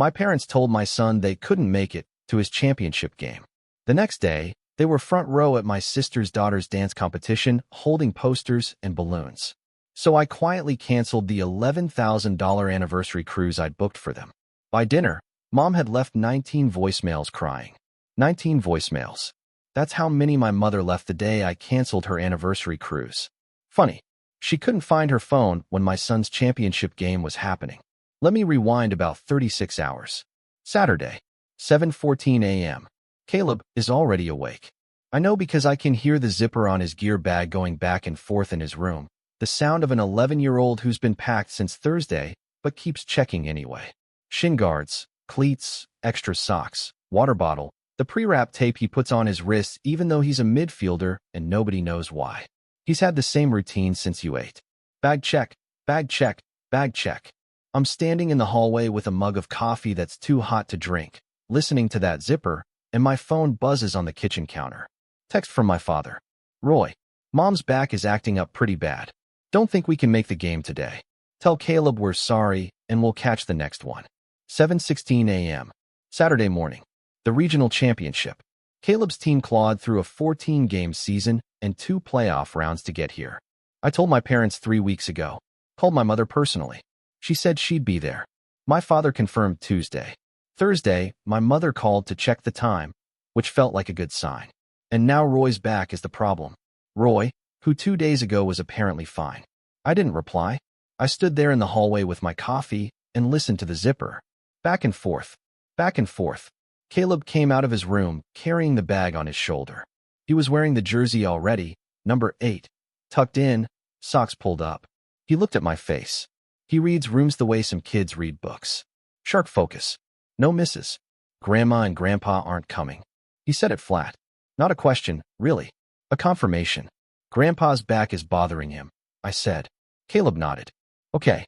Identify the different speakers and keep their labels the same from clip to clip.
Speaker 1: My parents told my son they couldn't make it to his championship game. The next day, they were front row at my sister's daughter's dance competition, holding posters and balloons. So I quietly canceled the $11,000 anniversary cruise I'd booked for them. By dinner, Mom had left 19 voicemails crying. 19 voicemails. That's how many my mother left the day I canceled her anniversary cruise. Funny, she couldn't find her phone when my son's championship game was happening. Let me rewind about 36 hours. Saturday, 7:14 a.m. Caleb is already awake. I know because I can hear the zipper on his gear bag going back and forth in his room, the sound of an 11-year-old who's been packed since Thursday but keeps checking anyway. Shin guards, cleats, extra socks, water bottle, the pre-wrap tape he puts on his wrists even though he's a midfielder and nobody knows why. He's had the same routine since you ate. Bag check, bag check, bag check. I'm standing in the hallway with a mug of coffee that's too hot to drink, listening to that zipper, and my phone buzzes on the kitchen counter. Text from my father. Roy, Mom's back is acting up pretty bad. Don't think we can make the game today. Tell Caleb we're sorry and we'll catch the next one. 7:16 a.m. Saturday morning. The regional championship. Caleb's team clawed through a 14-game season and 2 playoff rounds to get here. I told my parents 3 weeks ago. Called my mother personally. She said she'd be there. My father confirmed Tuesday. Thursday, my mother called to check the time, which felt like a good sign. And now Roy's back is the problem. Roy, who 2 days ago was apparently fine. I didn't reply. I stood there in the hallway with my coffee and listened to the zipper. Back and forth. Back and forth. Caleb came out of his room, carrying the bag on his shoulder. He was wearing the jersey already, number 8, tucked in, socks pulled up. He looked at my face. He reads rooms the way some kids read books. Sharp focus. No misses. Grandma and Grandpa aren't coming. He said it flat. Not a question, really. A confirmation. Grandpa's back is bothering him, I said. Caleb nodded. Okay.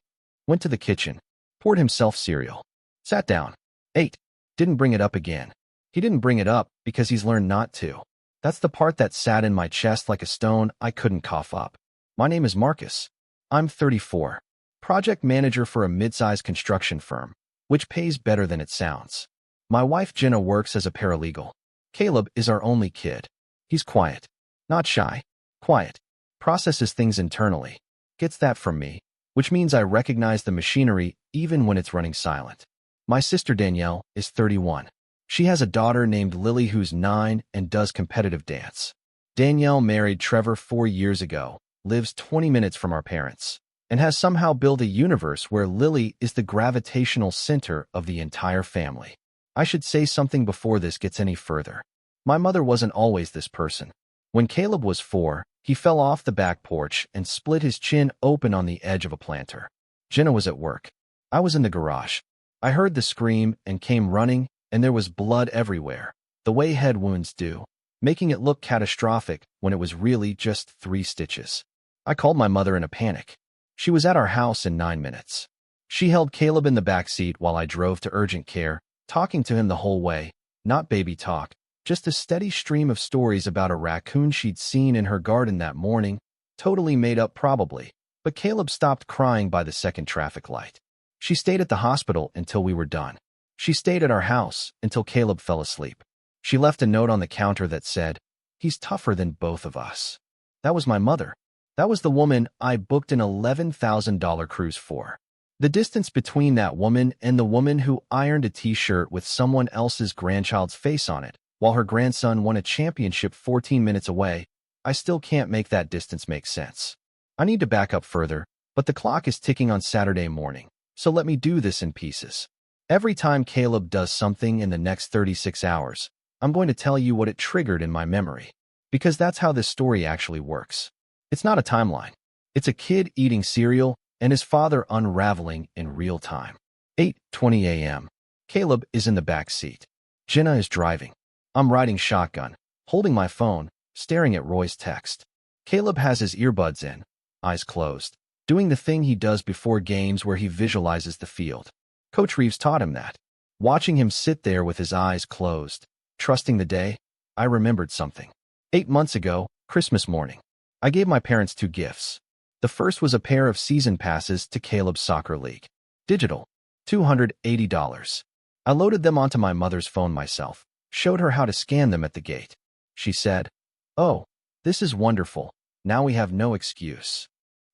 Speaker 1: Went to the kitchen. Poured himself cereal. Sat down. Ate. Didn't bring it up again. He didn't bring it up because he's learned not to. That's the part that sat in my chest like a stone I couldn't cough up. My name is Marcus. I'm 34. Project manager for a mid-sized construction firm, which pays better than it sounds. My wife Jenna works as a paralegal. Caleb is our only kid. He's quiet. Not shy. Quiet. Processes things internally. Gets that from me, which means I recognize the machinery even when it's running silent. My sister Danielle is 31. She has a daughter named Lily who's 9 and does competitive dance. Danielle married Trevor 4 years ago, lives 20 minutes from our parents, and has somehow built a universe where Lily is the gravitational center of the entire family. I should say something before this gets any further. My mother wasn't always this person. When Caleb was 4, he fell off the back porch and split his chin open on the edge of a planter. Jenna was at work. I was in the garage. I heard the scream and came running, and there was blood everywhere, the way head wounds do, making it look catastrophic when it was really just 3 stitches. I called my mother in a panic. She was at our house in 9 minutes. She held Caleb in the back seat while I drove to urgent care, talking to him the whole way, not baby talk, just a steady stream of stories about a raccoon she'd seen in her garden that morning, totally made up probably, but Caleb stopped crying by the second traffic light. She stayed at the hospital until we were done. She stayed at our house until Caleb fell asleep. She left a note on the counter that said, "He's tougher than both of us." That was my mother. That was the woman I booked an $11,000 cruise for. The distance between that woman and the woman who ironed a t-shirt with someone else's grandchild's face on it, while her grandson won a championship 14 minutes away, I still can't make that distance make sense. I need to back up further, but the clock is ticking on Saturday morning, so let me do this in pieces. Every time Caleb does something in the next 36 hours, I'm going to tell you what it triggered in my memory, because that's how this story actually works. It's not a timeline. It's a kid eating cereal and his father unraveling in real time. 8:20 a.m. Caleb is in the back seat. Jenna is driving. I'm riding shotgun, holding my phone, staring at Roy's text. Caleb has his earbuds in, eyes closed, doing the thing he does before games where he visualizes the field. Coach Reeves taught him that. Watching him sit there with his eyes closed, trusting the day, I remembered something. 8 months ago, Christmas morning, I gave my parents 2 gifts. The first was a pair of season passes to Caleb's soccer league. Digital. $280. I loaded them onto my mother's phone myself, showed her how to scan them at the gate. She said, "Oh, this is wonderful. Now we have no excuse."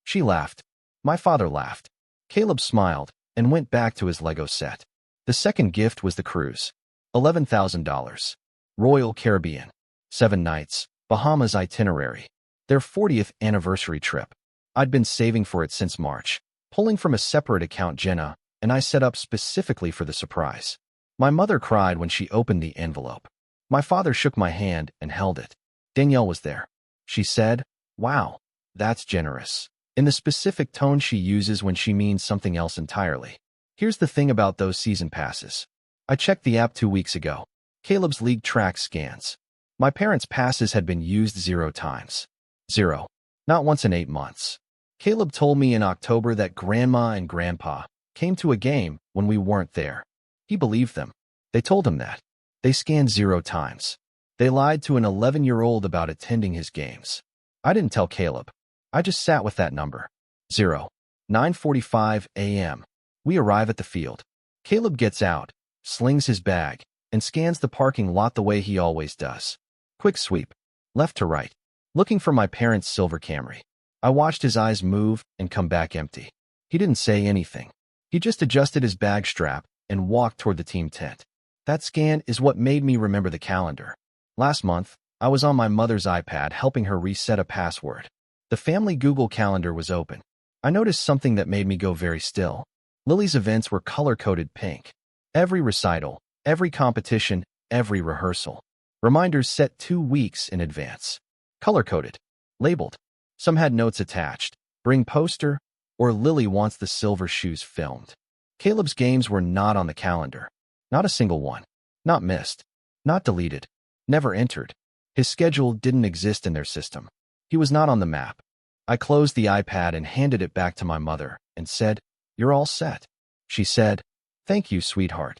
Speaker 1: She laughed. My father laughed. Caleb smiled and went back to his Lego set. The second gift was the cruise. $11,000. Royal Caribbean. 7 nights. Bahamas itinerary. Their 40th anniversary trip. I'd been saving for it since March, pulling from a separate account Jenna, and I set up specifically for the surprise. My mother cried when she opened the envelope. My father shook my hand and held it. Danielle was there. She said, "Wow, that's generous," in the specific tone she uses when she means something else entirely. Here's the thing about those season passes. I checked the app 2 weeks ago. Caleb's league track scans. My parents' passes had been used 0 times. 0. Not once in 8 months. Caleb told me in October that Grandma and Grandpa came to a game when we weren't there. He believed them. They told him that. They scanned 0 times. They lied to an 11-year-old about attending his games. I didn't tell Caleb. I just sat with that number. 0. 9:45 a.m. We arrive at the field. Caleb gets out, slings his bag, and scans the parking lot the way he always does. Quick sweep, left to right, looking for my parents' silver Camry. I watched his eyes move and come back empty. He didn't say anything. He just adjusted his bag strap and walked toward the team tent. That scan is what made me remember the calendar. Last month, I was on my mother's iPad helping her reset a password. The family Google Calendar was open. I noticed something that made me go very still. Lily's events were color-coded pink. Every recital, every competition, every rehearsal. Reminders set 2 weeks in advance. Color-coded. Labeled. Some had notes attached. Bring poster, or Lily wants the silver shoes filmed. Caleb's games were not on the calendar. Not a single one. Not missed. Not deleted. Never entered. His schedule didn't exist in their system. He was not on the map. I closed the iPad and handed it back to my mother and said, "You're all set." She said, "Thank you, sweetheart."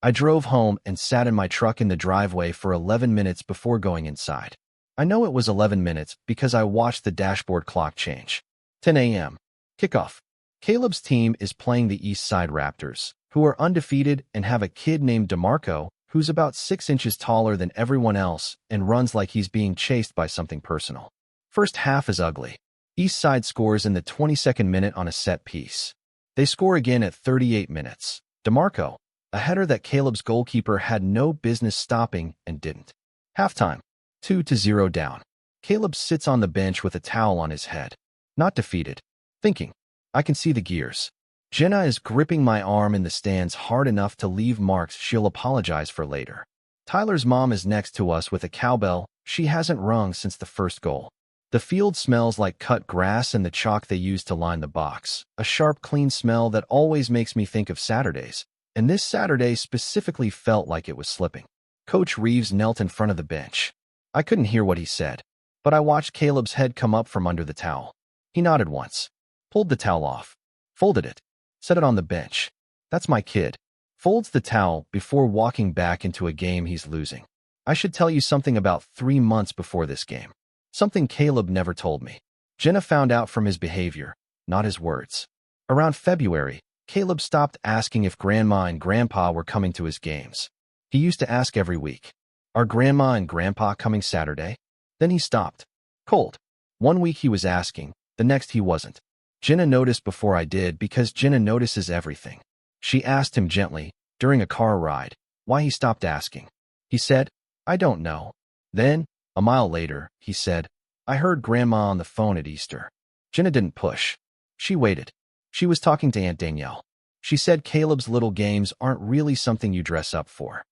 Speaker 1: I drove home and sat in my truck in the driveway for 11 minutes before going inside. I know it was 11 minutes because I watched the dashboard clock change. 10 a.m. Kickoff. Caleb's team is playing the East Side Raptors, who are undefeated and have a kid named DeMarco who's about 6 inches taller than everyone else and runs like he's being chased by something personal. First half is ugly. East Side scores in the 22nd minute on a set piece. They score again at 38 minutes. DeMarco, a header that Caleb's goalkeeper had no business stopping and didn't. Halftime. 2-0 down. Caleb sits on the bench with a towel on his head. Not defeated. Thinking. I can see the gears. Jenna is gripping my arm in the stands hard enough to leave marks she'll apologize for later. Tyler's mom is next to us with a cowbell she hasn't rung since the first goal. The field smells like cut grass and the chalk they use to line the box, a sharp, clean smell that always makes me think of Saturdays, and this Saturday specifically felt like it was slipping. Coach Reeves knelt in front of the bench. I couldn't hear what he said, but I watched Caleb's head come up from under the towel. He nodded once, pulled the towel off, folded it, set it on the bench. That's my kid. Folds the towel before walking back into a game he's losing. I should tell you something about 3 months before this game. Something Caleb never told me. Jenna found out from his behavior, not his words. Around February, Caleb stopped asking if Grandma and Grandpa were coming to his games. He used to ask every week, "Are Grandma and Grandpa coming Saturday?" Then he stopped. Cold. 1 week he was asking, the next he wasn't. Jenna noticed before I did because Jenna notices everything. She asked him gently, during a car ride, why he stopped asking. He said, "I don't know." Then, a mile later, he said, "I heard Grandma on the phone at Easter." Jenna didn't push. She waited. She was talking to Aunt Danielle. She said Caleb's little games aren't really something you dress up for.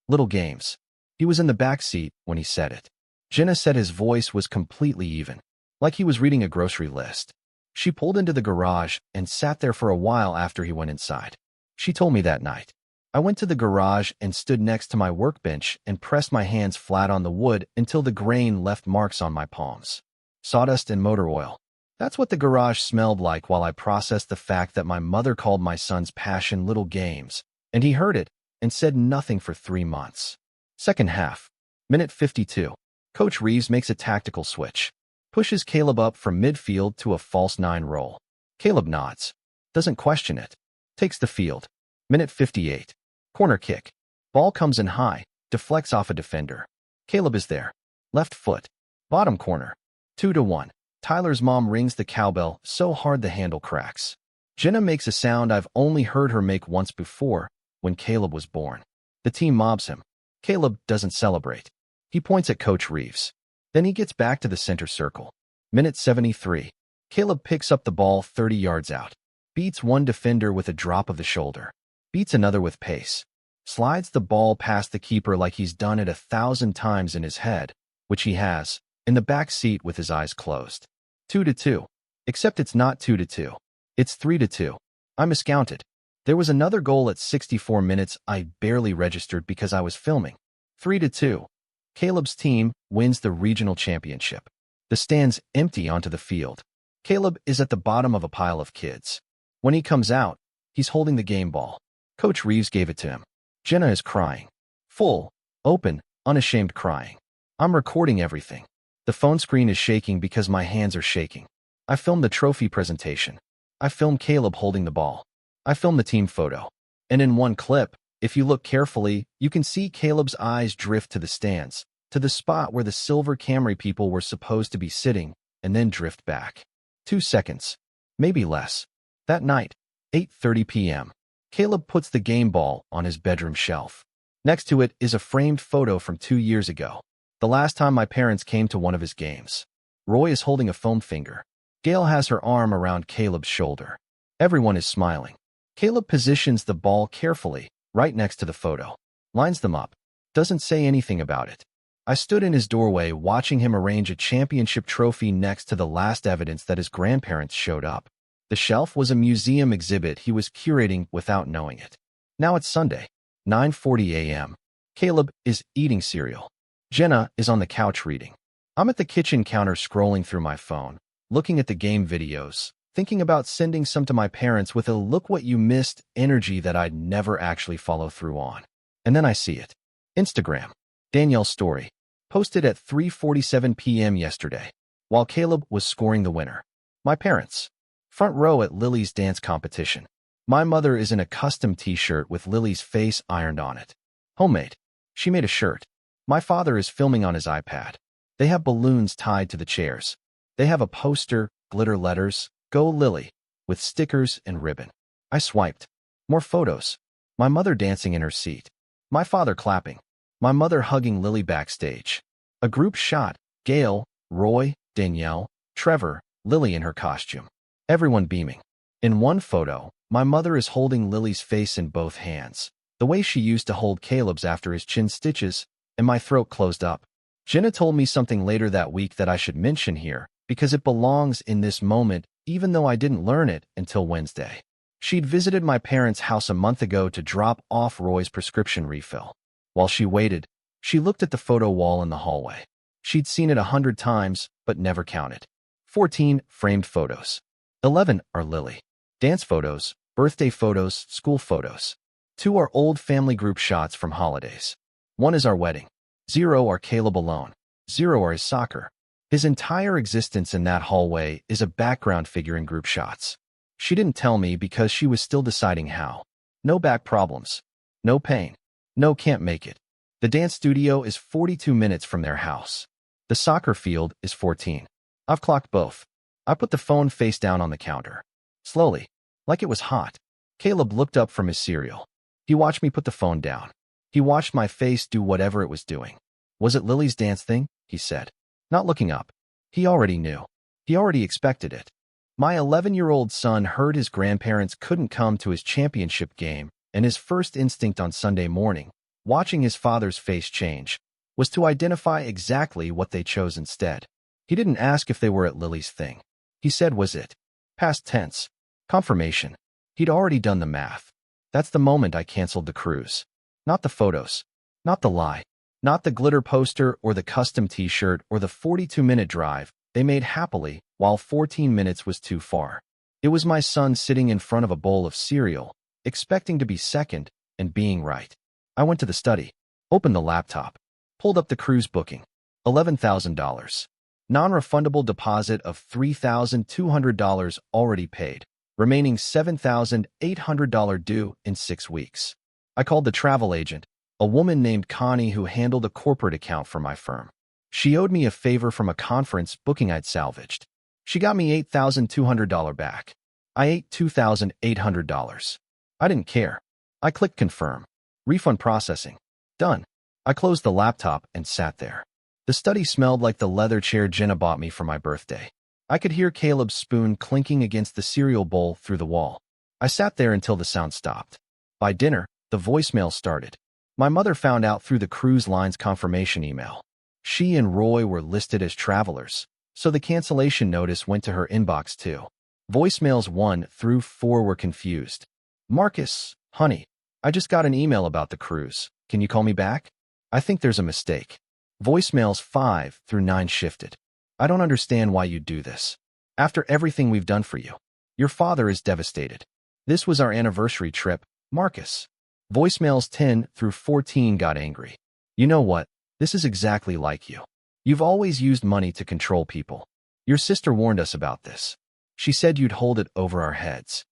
Speaker 1: Little games. He was in the back seat when he said it. Jenna said his voice was completely even, like he was reading a grocery list. She pulled into the garage and sat there for a while after he went inside. She told me that night. I went to the garage and stood next to my workbench and pressed my hands flat on the wood until the grain left marks on my palms. Sawdust and motor oil. That's what the garage smelled like while I processed the fact that my mother called my son's passion little games, and he heard it and said nothing for 3 months. Second half. Minute 52. Coach Reeves makes a tactical switch. Pushes Caleb up from midfield to a false 9 roll. Caleb nods. Doesn't question it. Takes the field. Minute 58. Corner kick. Ball comes in high, deflects off a defender. Caleb is there. Left foot. Bottom corner. 2-1. Tyler's mom rings the cowbell so hard the handle cracks. Jenna makes a sound I've only heard her make once before, when Caleb was born. The team mobs him. Caleb doesn't celebrate. He points at Coach Reeves. Then he gets back to the center circle. Minute 73. Caleb picks up the ball 30 yards out. Beats one defender with a drop of the shoulder. Beats another with pace. Slides the ball past the keeper like he's done it 1,000 times in his head, which he has, in the back seat with his eyes closed. 2-2. Except it's not 2-2. It's 3-2. I miscounted. There was another goal at 64 minutes I barely registered because I was filming. 3-2. Caleb's team wins the regional championship. The stands empty onto the field. Caleb is at the bottom of a pile of kids. When he comes out, he's holding the game ball. Coach Reeves gave it to him. Jenna is crying. Full, open, unashamed crying. I'm recording everything. The phone screen is shaking because my hands are shaking. I filmed the trophy presentation. I filmed Caleb holding the ball. I filmed the team photo. And in one clip, if you look carefully, you can see Caleb's eyes drift to the stands, to the spot where the silver Camry people were supposed to be sitting, and then drift back. 2 seconds. Maybe less. That night, 8:30 p.m., Caleb puts the game ball on his bedroom shelf. Next to it is a framed photo from 2 years ago, the last time my parents came to one of his games. Roy is holding a foam finger. Gail has her arm around Caleb's shoulder. Everyone is smiling. Caleb positions the ball carefully, right next to the photo. Lines them up. Doesn't say anything about it. I stood in his doorway watching him arrange a championship trophy next to the last evidence that his grandparents showed up. The shelf was a museum exhibit he was curating without knowing it. Now it's Sunday, 9:40 a.m. Caleb is eating cereal. Jenna is on the couch reading. I'm at the kitchen counter scrolling through my phone, looking at the game videos, thinking about sending some to my parents with a look what you missed energy that I'd never actually follow through on. And then I see it. Instagram. Danielle's story. Posted at 3:47 p.m. yesterday, while Caleb was scoring the winner. My parents. Front row at Lily's dance competition. My mother is in a custom t-shirt with Lily's face ironed on it. Homemade. She made a shirt. My father is filming on his iPad. They have balloons tied to the chairs. They have a poster, glitter letters, Go Lily, with stickers and ribbon. I swiped. More photos. My mother dancing in her seat. My father clapping. My mother hugging Lily backstage. A group shot. Gail, Roy, Danielle, Trevor, Lily in her costume. Everyone beaming. In one photo, my mother is holding Lily's face in both hands, the way she used to hold Caleb's after his chin stitches, and my throat closed up. Jenna told me something later that week that I should mention here, because it belongs in this moment, even though I didn't learn it until Wednesday. She'd visited my parents' house a month ago to drop off Roy's prescription refill. While she waited, she looked at the photo wall in the hallway. She'd seen it 100 times, but never counted. 14 framed photos. 11 are Lily. Dance photos, birthday photos, school photos. 2 are old family group shots from holidays. 1 is our wedding. 0 are Caleb alone. 0 are his soccer. His entire existence in that hallway is a background figure in group shots. She didn't tell me because she was still deciding how. No back problems. No pain. No can't make it. The dance studio is 42 minutes from their house. The soccer field is 14. I've clocked both. I put the phone face down on the counter. Slowly, like it was hot. Caleb looked up from his cereal. He watched me put the phone down. He watched my face do whatever it was doing. Was it Lily's dance thing? He said. Not looking up. He already knew. He already expected it. My 11-year-old son heard his grandparents couldn't come to his championship game, and his first instinct on Sunday morning, watching his father's face change, was to identify exactly what they chose instead. He didn't ask if they were at Lily's thing. He said, was it? Past tense. Confirmation. He'd already done the math. That's the moment I canceled the cruise. Not the photos. Not the lie. Not the glitter poster or the custom t-shirt or the 42-minute drive they made happily while 14 minutes was too far. It was my son sitting in front of a bowl of cereal, expecting to be second and being right. I went to the study, opened the laptop, pulled up the cruise booking. $11,000. Non-refundable deposit of $3,200 already paid. Remaining $7,800 due in 6 weeks. I called the travel agent, a woman named Connie who handled a corporate account for my firm. She owed me a favor from a conference booking I'd salvaged. She got me $8,200 back. I ate $2,800. I didn't care. I clicked confirm. Refund processing. Done. I closed the laptop and sat there. The study smelled like the leather chair Jenna bought me for my birthday. I could hear Caleb's spoon clinking against the cereal bowl through the wall. I sat there until the sound stopped. By dinner, the voicemail started. My mother found out through the cruise line's confirmation email. She and Roy were listed as travelers, so the cancellation notice went to her inbox too. Voicemails 1 through 4 were confused. Marcus, honey, I just got an email about the cruise. Can you call me back? I think there's a mistake. Voicemails 5 through 9 shifted. I don't understand why you do this. After everything we've done for you. Your father is devastated. This was our anniversary trip, Marcus. Voicemails 10 through 14 got angry. You know what? This is exactly like you. You've always used money to control people. Your sister warned us about this. She said you'd hold it over our heads.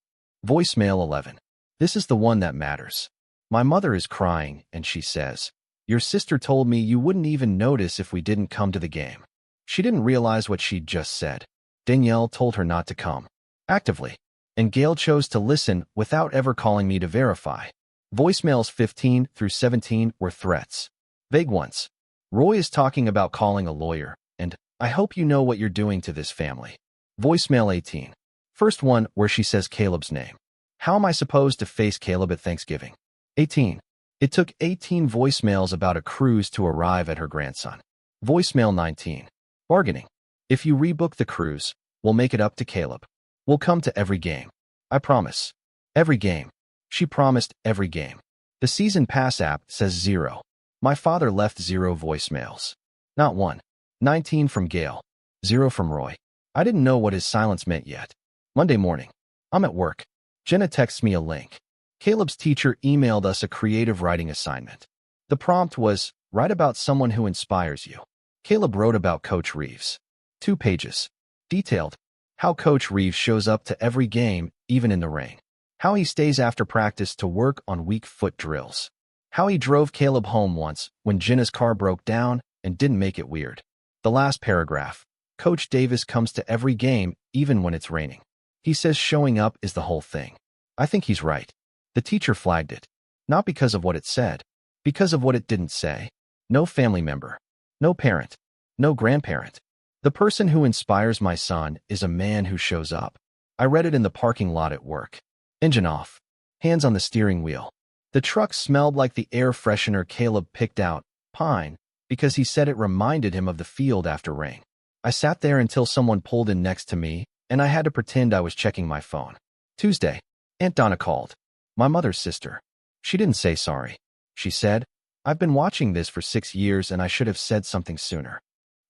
Speaker 1: Voicemail 11. This is the one that matters. My mother is crying, and she says, your sister told me you wouldn't even notice if we didn't come to the game. She didn't realize what she'd just said. Danielle told her not to come. Actively. And Gail chose to listen without ever calling me to verify. Voicemails 15 through 17 were threats. Vague ones. Roy is talking about calling a lawyer, and I hope you know what you're doing to this family. Voicemail 18. First one where she says Caleb's name. How am I supposed to face Caleb at Thanksgiving? 18. It took 18 voicemails about a cruise to arrive at her grandson. Voicemail 19. Bargaining. If you rebook the cruise, we'll make it up to Caleb. We'll come to every game. I promise. Every game. She promised every game. The season pass app says 0. My father left 0 voicemails. Not 1. 19 from Gail. 0 from Roy. I didn't know what his silence meant yet. Monday morning. I'm at work. Jenna texts me a link. Caleb's teacher emailed us a creative writing assignment. The prompt was, write about someone who inspires you. Caleb wrote about Coach Reeves. 2 pages. Detailed. How Coach Reeves shows up to every game, even in the rain. How he stays after practice to work on weak foot drills. How he drove Caleb home once when Jenna's car broke down and didn't make it weird. The last paragraph. Coach Davis comes to every game, even when it's raining. He says showing up is the whole thing. I think he's right. The teacher flagged it. Not because of what it said. Because of what it didn't say. No family member. No parent. No grandparent. The person who inspires my son is a man who shows up. I read it in the parking lot at work. Engine off. Hands on the steering wheel. The truck smelled like the air freshener Caleb picked out, pine, because he said it reminded him of the field after rain. I sat there until someone pulled in next to me, and I had to pretend I was checking my phone. Tuesday. Aunt Donna called. My mother's sister. She didn't say sorry. She said, I've been watching this for 6 years and I should have said something sooner.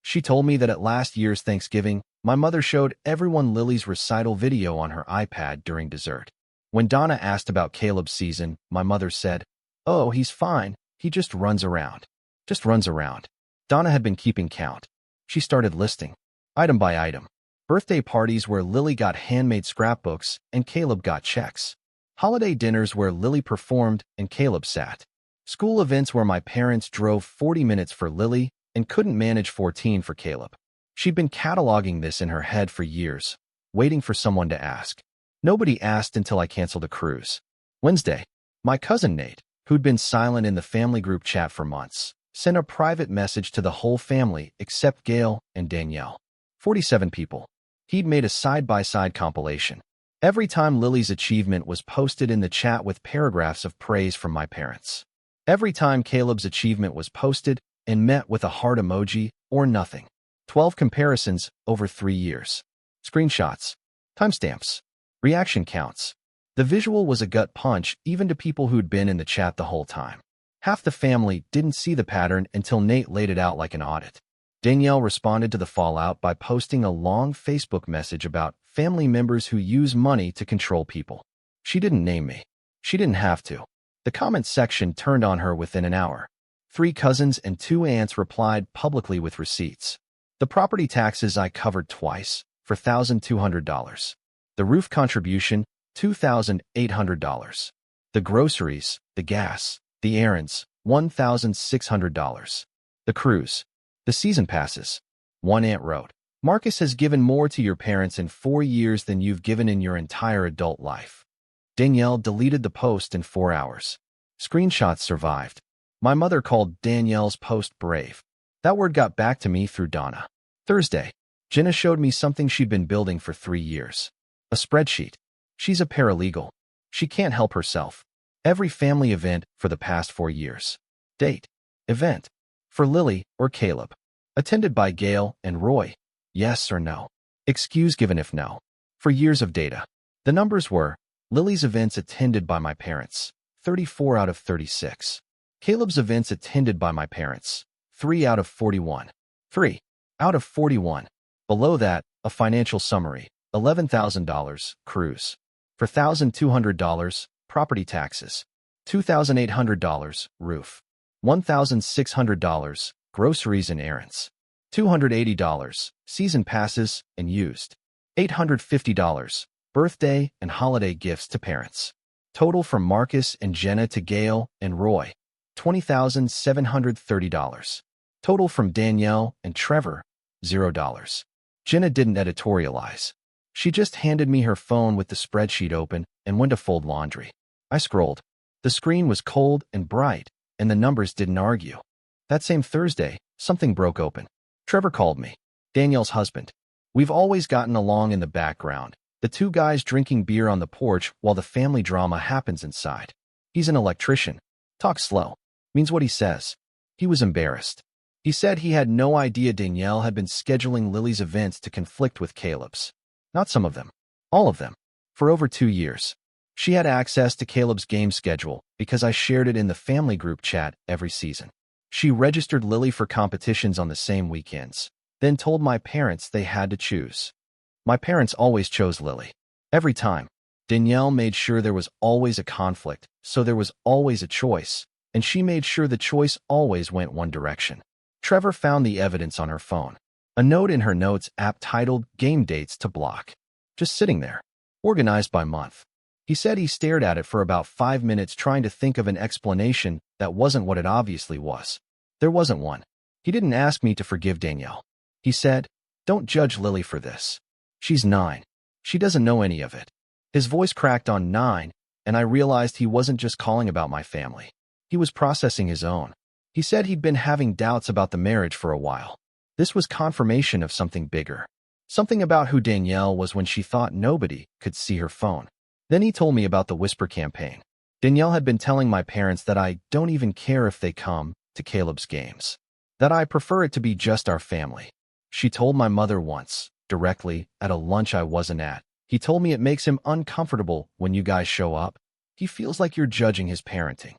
Speaker 1: She told me that at last year's Thanksgiving, my mother showed everyone Lily's recital video on her iPad during dessert. When Donna asked about Caleb's season, my mother said, oh, he's fine. He just runs around. Just runs around. Donna had been keeping count. She started listing, item by item. Birthday parties where Lily got handmade scrapbooks and Caleb got checks. Holiday dinners where Lily performed and Caleb sat. School events where my parents drove 40 minutes for Lily and couldn't manage 14 for Caleb. She'd been cataloging this in her head for years, waiting for someone to ask. Nobody asked until I canceled a cruise. Wednesday. My cousin Nate, who'd been silent in the family group chat for months, sent a private message to the whole family except Gail and Danielle. 47 people. He'd made a side-by-side compilation. Every time Lily's achievement was posted in the chat with paragraphs of praise from my parents. Every time Caleb's achievement was posted and met with a heart emoji or nothing. 12 comparisons over 3 years. Screenshots. Timestamps. Reaction counts. The visual was a gut punch even to people who'd been in the chat the whole time. Half the family didn't see the pattern until Nate laid it out like an audit. Danielle responded to the fallout by posting a long Facebook message about family members who use money to control people. She didn't name me. She didn't have to. The comment section turned on her within an hour. 3 cousins and 2 aunts replied publicly with receipts. The property taxes I covered twice for $1,200. The roof contribution, $2,800. The groceries, the gas, the errands, $1,600. The cruise, the season passes. One aunt wrote, Marcus has given more to your parents in 4 years than you've given in your entire adult life. Danielle deleted the post in 4 hours. Screenshots survived. My mother called Danielle's post brave. That word got back to me through Donna. Thursday, Jenna showed me something she'd been building for 3 years. A spreadsheet. She's a paralegal. She can't help herself. Every family event for the past 4 years. Date. Event. For Lily or Caleb. Attended by Gail and Roy. Yes or no. Excuse given if no. For years of data. The numbers were Lily's events attended by my parents, 34 out of 36. Caleb's events attended by my parents, 3 out of 41. 3 out of 41. Below that, a financial summary, $11,000, cruise. For $1,200, property taxes. $2,800, roof. $1,600, groceries and errands. $280, season passes and used. $850, birthday and holiday gifts to parents. Total from Marcus and Jenna to Gail and Roy, $20,730. Total from Danielle and Trevor, $0. Jenna didn't editorialize. She just handed me her phone with the spreadsheet open and went to fold laundry. I scrolled. The screen was cold and bright, and the numbers didn't argue. That same Thursday, something broke open. Trevor called me, Danielle's husband. We've always gotten along in the background, the two guys drinking beer on the porch while the family drama happens inside. He's an electrician. Talks slow. Means what he says. He was embarrassed. He said he had no idea Danielle had been scheduling Lily's events to conflict with Caleb's. Not some of them. All of them. For over 2 years. She had access to Caleb's game schedule because I shared it in the family group chat every season. She registered Lily for competitions on the same weekends, then told my parents they had to choose. My parents always chose Lily. Every time. Danielle made sure there was always a conflict, so there was always a choice, and she made sure the choice always went one direction. Trevor found the evidence on her phone. A note in her notes app titled Game Dates to Block. Just sitting there. Organized by month. He said he stared at it for about 5 minutes trying to think of an explanation that wasn't what it obviously was. There wasn't one. He didn't ask me to forgive Danielle. He said, don't judge Lily for this. She's 9. She doesn't know any of it. His voice cracked on 9, and I realized he wasn't just calling about my family. He was processing his own. He said he'd been having doubts about the marriage for a while. This was confirmation of something bigger. Something about who Danielle was when she thought nobody could see her phone. Then he told me about the Whisper campaign. Danielle had been telling my parents that I don't even care if they come to Caleb's games. That I prefer it to be just our family. She told my mother once, directly, at a lunch I wasn't at. He told me it makes him uncomfortable when you guys show up. He feels like you're judging his parenting.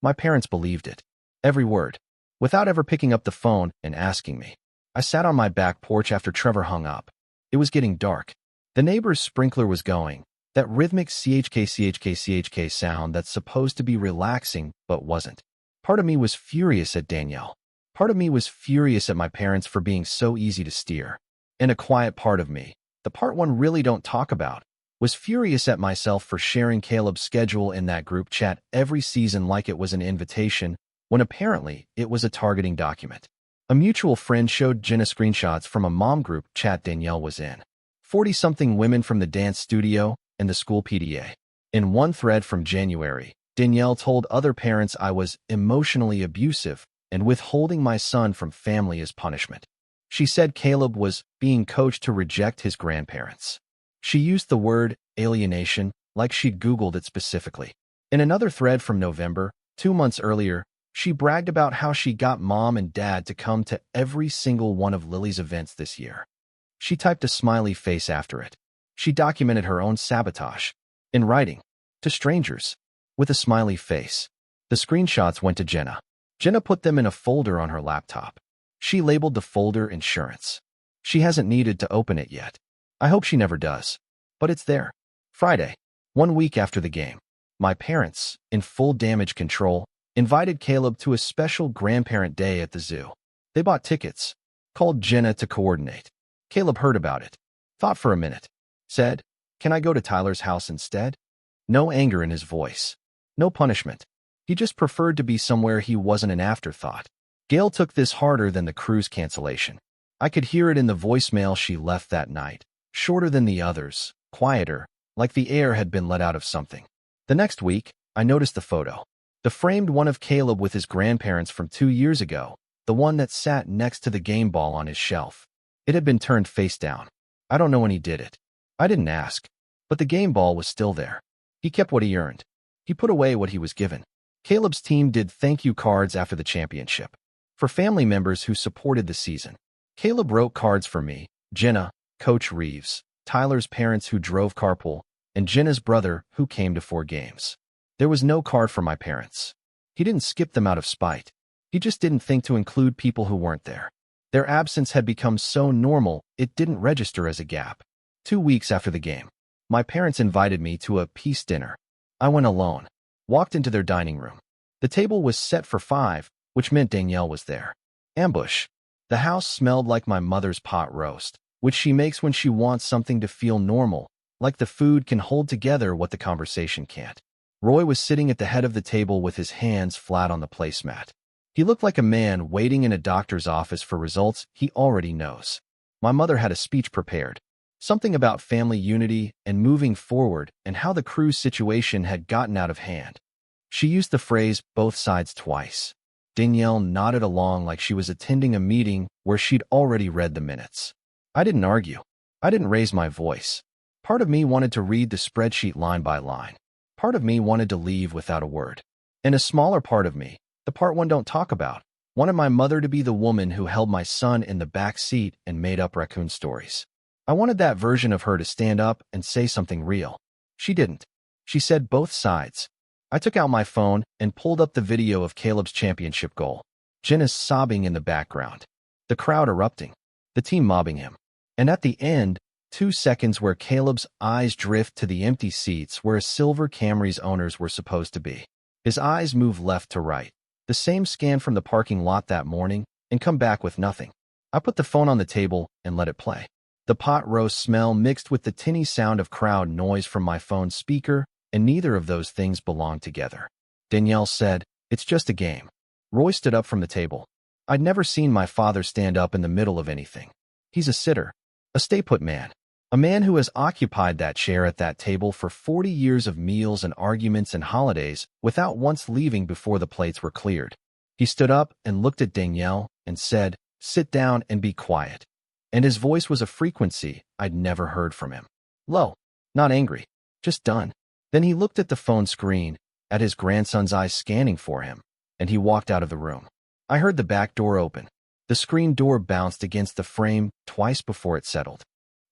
Speaker 1: My parents believed it. Every word. Without ever picking up the phone and asking me. I sat on my back porch after Trevor hung up. It was getting dark. The neighbor's sprinkler was going. That rhythmic CHK sound that's supposed to be relaxing but wasn't. Part of me was furious at Danielle. Part of me was furious at my parents for being so easy to steer. And a quiet part of me, the part one really don't talk about, was furious at myself for sharing Caleb's schedule in that group chat every season like it was an invitation, when apparently it was a targeting document. A mutual friend showed Jenna screenshots from a mom group chat Danielle was in. 40-something women from the dance studio and the school PTA. In one thread from January, Danielle told other parents I was emotionally abusive and withholding my son from family as punishment. She said Caleb was being coached to reject his grandparents. She used the word alienation like she'd Googled it specifically. In another thread from November, 2 months earlier, she bragged about how she got mom and dad to come to every single one of Lily's events this year. She typed a smiley face after it. She documented her own sabotage. In writing. To strangers. With a smiley face. The screenshots went to Jenna. Jenna put them in a folder on her laptop. She labeled the folder insurance. She hasn't needed to open it yet. I hope she never does. But it's there. Friday. 1 week after the game. My parents, in full damage control, invited Caleb to a special grandparent day at the zoo. They bought tickets. Called Jenna to coordinate. Caleb heard about it. Thought for a minute. Said, can I go to Tyler's house instead? No anger in his voice. No punishment. He just preferred to be somewhere he wasn't an afterthought. Gail took this harder than the cruise cancellation. I could hear it in the voicemail she left that night. Shorter than the others, quieter, like the air had been let out of something. The next week, I noticed the photo. The framed one of Caleb with his grandparents from 2 years ago, the one that sat next to the game ball on his shelf. It had been turned face down. I don't know when he did it. I didn't ask. But the game ball was still there. He kept what he earned. He put away what he was given. Caleb's team did thank you cards after the championship. For family members who supported the season. Caleb wrote cards for me, Jenna, Coach Reeves, Tyler's parents who drove carpool, and Jenna's brother who came to 4 games. There was no card for my parents. He didn't skip them out of spite. He just didn't think to include people who weren't there. Their absence had become so normal, it didn't register as a gap. 2 weeks after the game, my parents invited me to a peace dinner. I went alone, walked into their dining room. The table was set for 5, which meant Danielle was there. Ambush. The house smelled like my mother's pot roast, which she makes when she wants something to feel normal, like the food can hold together what the conversation can't. Roy was sitting at the head of the table with his hands flat on the placemat. He looked like a man waiting in a doctor's office for results he already knows. My mother had a speech prepared. Something about family unity and moving forward and how the cruise situation had gotten out of hand. She used the phrase, both sides, twice. Danielle nodded along like she was attending a meeting where she'd already read the minutes. I didn't argue. I didn't raise my voice. Part of me wanted to read the spreadsheet line by line. Part of me wanted to leave without a word. And a smaller part of me, the part one don't talk about, wanted my mother to be the woman who held my son in the back seat and made up raccoon stories. I wanted that version of her to stand up and say something real. She didn't. She said both sides. I took out my phone and pulled up the video of Caleb's championship goal. Jenna's sobbing in the background. The crowd erupting. The team mobbing him. And at the end, 2 seconds where Caleb's eyes drift to the empty seats where a silver Camry's owners were supposed to be. His eyes move left to right. The same scan from the parking lot that morning, and come back with nothing. I put the phone on the table and let it play. The pot roast smell mixed with the tinny sound of crowd noise from my phone's speaker, and neither of those things belonged together. Danielle said, "It's just a game." Roy stood up from the table. I'd never seen my father stand up in the middle of anything. He's a sitter, a stay-put man, a man who has occupied that chair at that table for 40 years of meals and arguments and holidays without once leaving before the plates were cleared. He stood up and looked at Danielle and said, "Sit down and be quiet." And his voice was a frequency I'd never heard from him. Low, not angry, just done. Then he looked at the phone screen, at his grandson's eyes scanning for him, and he walked out of the room. I heard the back door open. The screen door bounced against the frame twice before it settled.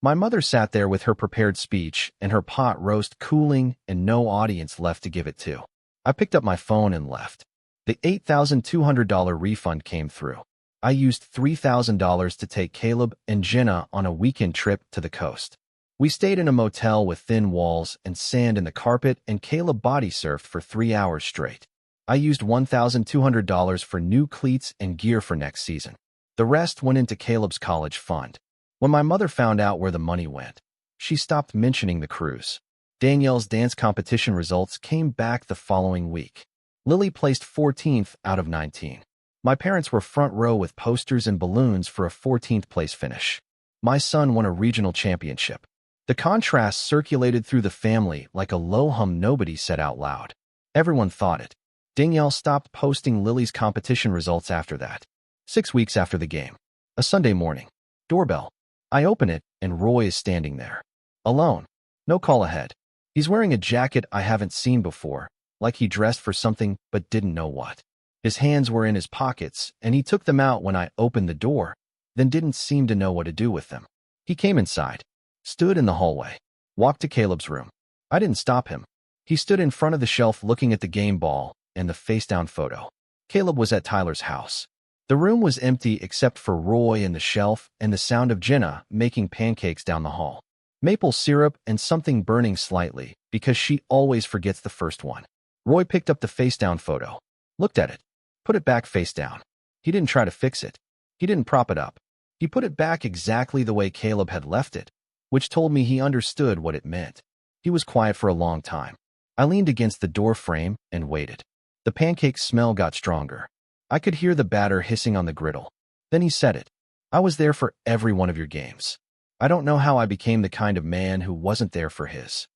Speaker 1: My mother sat there with her prepared speech and her pot roast cooling and no audience left to give it to. I picked up my phone and left. The $8,200 refund came through. I used $3,000 to take Caleb and Jenna on a weekend trip to the coast. We stayed in a motel with thin walls and sand in the carpet, and Caleb body surfed for 3 hours straight. I used $1,200 for new cleats and gear for next season. The rest went into Caleb's college fund. When my mother found out where the money went, she stopped mentioning the cruise. Danielle's dance competition results came back the following week. Lily placed 14th out of 19. My parents were front row with posters and balloons for a 14th place finish. My son won a regional championship. The contrast circulated through the family like a low hum nobody said out loud. Everyone thought it. Danielle stopped posting Lily's competition results after that. 6 weeks after the game. A Sunday morning. Doorbell. I open it, and Roy is standing there. Alone. No call ahead. He's wearing a jacket I haven't seen before, like he dressed for something but didn't know what. His hands were in his pockets, and he took them out when I opened the door, then didn't seem to know what to do with them. He came inside. Stood in the hallway. Walked to Caleb's room. I didn't stop him. He stood in front of the shelf looking at the game ball and the face-down photo. Caleb was at Tyler's house. The room was empty except for Roy and the shelf and the sound of Jenna making pancakes down the hall. Maple syrup and something burning slightly because she always forgets the first one. Roy picked up the face-down photo. Looked at it. Put it back face down. He didn't try to fix it. He didn't prop it up. He put it back exactly the way Caleb had left it, which told me he understood what it meant. He was quiet for a long time. I leaned against the door frame and waited. The pancake smell got stronger. I could hear the batter hissing on the griddle. Then he said it. I was there for every one of your games. I don't know how I became the kind of man who wasn't there for his.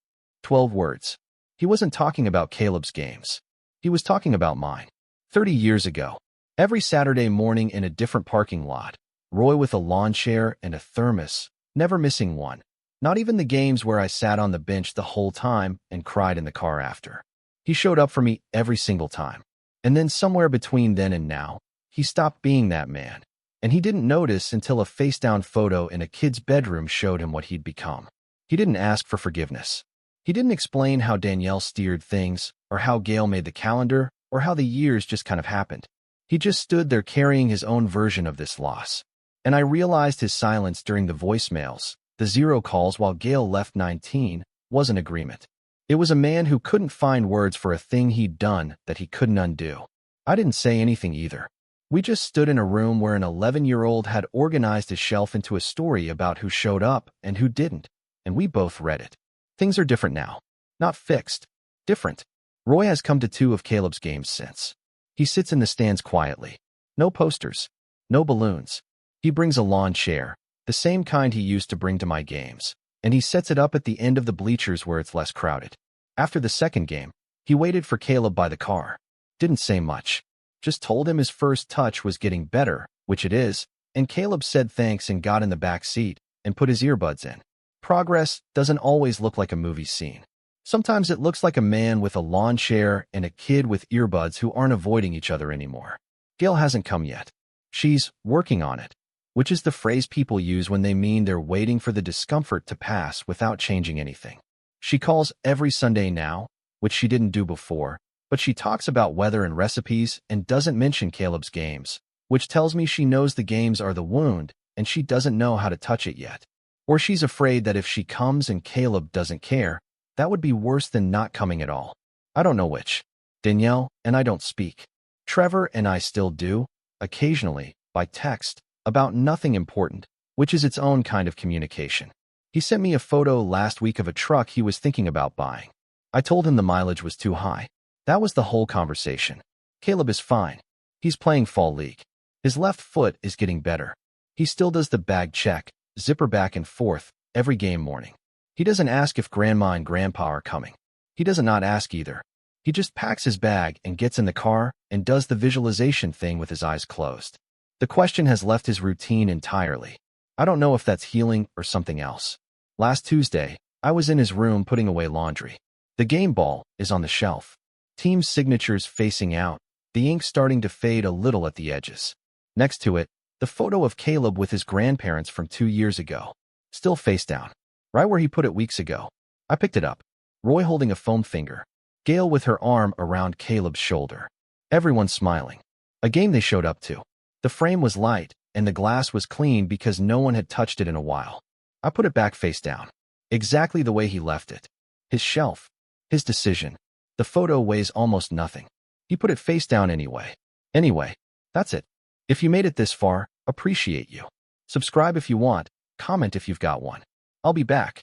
Speaker 1: 12 words. He wasn't talking about Caleb's games. He was talking about mine. 30 years ago. Every Saturday morning in a different parking lot. Roy with a lawn chair and a thermos, never missing one. Not even the games where I sat on the bench the whole time and cried in the car after. He showed up for me every single time. And then somewhere between then and now, he stopped being that man. And he didn't notice until a face-down photo in a kid's bedroom showed him what he'd become. He didn't ask for forgiveness. He didn't explain how Danielle steered things, or how Gail made the calendar, or how the years just kind of happened. He just stood there carrying his own version of this loss. And I realized his silence during the voicemails, the 0 calls while Gail left 19, was an agreement. It was a man who couldn't find words for a thing he'd done that he couldn't undo. I didn't say anything either. We just stood in a room where an 11-year-old had organized his shelf into a story about who showed up and who didn't, and we both read it. Things are different now. Not fixed. Different. Roy has come to 2 of Caleb's games since. He sits in the stands quietly. No posters. No balloons. He brings a lawn chair, the same kind he used to bring to my games, and he sets it up at the end of the bleachers where it's less crowded. After the second game, he waited for Caleb by the car. Didn't say much. Just told him his first touch was getting better, which it is, and Caleb said thanks and got in the back seat and put his earbuds in. Progress doesn't always look like a movie scene. Sometimes it looks like a man with a lawn chair and a kid with earbuds who aren't avoiding each other anymore. Gail hasn't come yet. She's working on it, which is the phrase people use when they mean they're waiting for the discomfort to pass without changing anything. She calls every Sunday now, which she didn't do before, but she talks about weather and recipes and doesn't mention Caleb's games, which tells me she knows the games are the wound and she doesn't know how to touch it yet. Or she's afraid that if she comes and Caleb doesn't care, that would be worse than not coming at all. I don't know which. Danielle and I don't speak. Trevor and I still do, occasionally, by text, about nothing important, which is its own kind of communication. He sent me a photo last week of a truck he was thinking about buying. I told him the mileage was too high. That was the whole conversation. Caleb is fine. He's playing fall league. His left foot is getting better. He still does the bag check, zipper back and forth, every game morning. He doesn't ask if grandma and grandpa are coming. He doesn't not ask either. He just packs his bag and gets in the car and does the visualization thing with his eyes closed. The question has left his routine entirely. I don't know if that's healing or something else. Last Tuesday, I was in his room putting away laundry. The game ball is on the shelf. Team signatures facing out, the ink starting to fade a little at the edges. Next to it, the photo of Caleb with his grandparents from 2 years ago. Still face down. Right where he put it weeks ago. I picked it up. Roy holding a foam finger. Gail with her arm around Caleb's shoulder. Everyone smiling. A game they showed up to. The frame was light, and the glass was clean because no one had touched it in a while. I put it back face down. Exactly the way he left it. His shelf. His decision. The photo weighs almost nothing. He put it face down anyway. Anyway, that's it. If you made it this far, appreciate you. Subscribe if you want, comment if you've got one. I'll be back.